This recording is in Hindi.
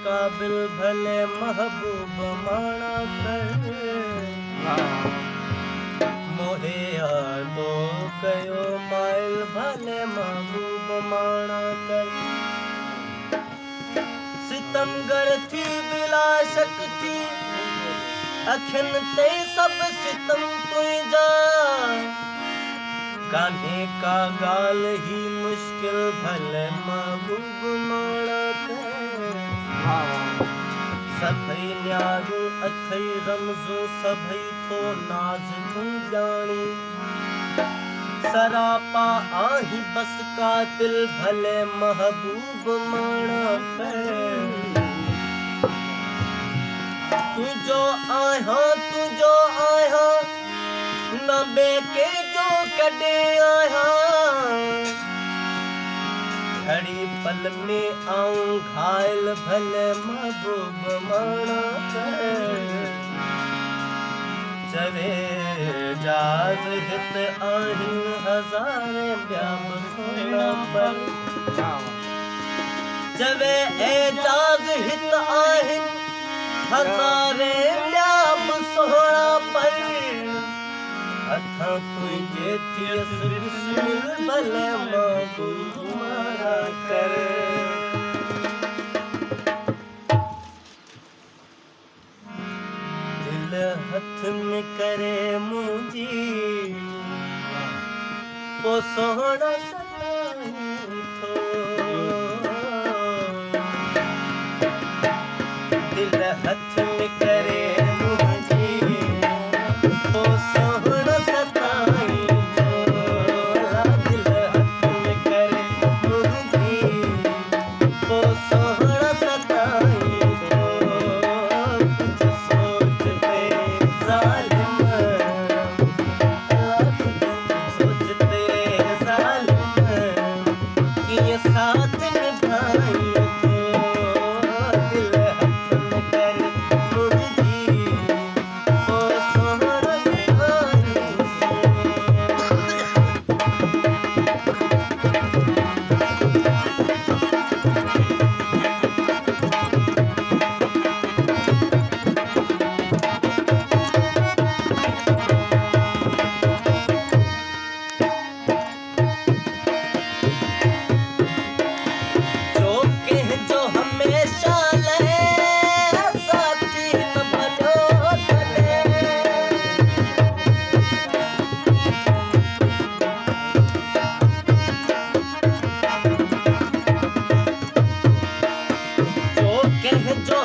काबिल भले महबूब माना कर मोहे यादो कयो माइल भले महबूब माना कर सितमगर थी बिला शक थी अखिन ते सब सितम तुझा कान्हे का गाल ही मुश्किल भले महबूब माना सभई न्यारू अथई रमज़ो सभई थो नाज़ तूं ॼाणी सरापा आही बस कातिल भले महबूब माना तुझो आया न बेके जो कॾे आया घड़ी पल में आऊं घायल भले महबूब माना चवे जाज हित आहिन हज़ारे ॿिया बि सोना पर चवे एजाज हित आहिन हज़ारे ॿिया बि सोना पर अथा तुझे थियसि बिस्मिल भले महबूब माना कर दिल हथ में करे मुंहिंजी पो सोहणा सताईं थो दिल हथ में करे जो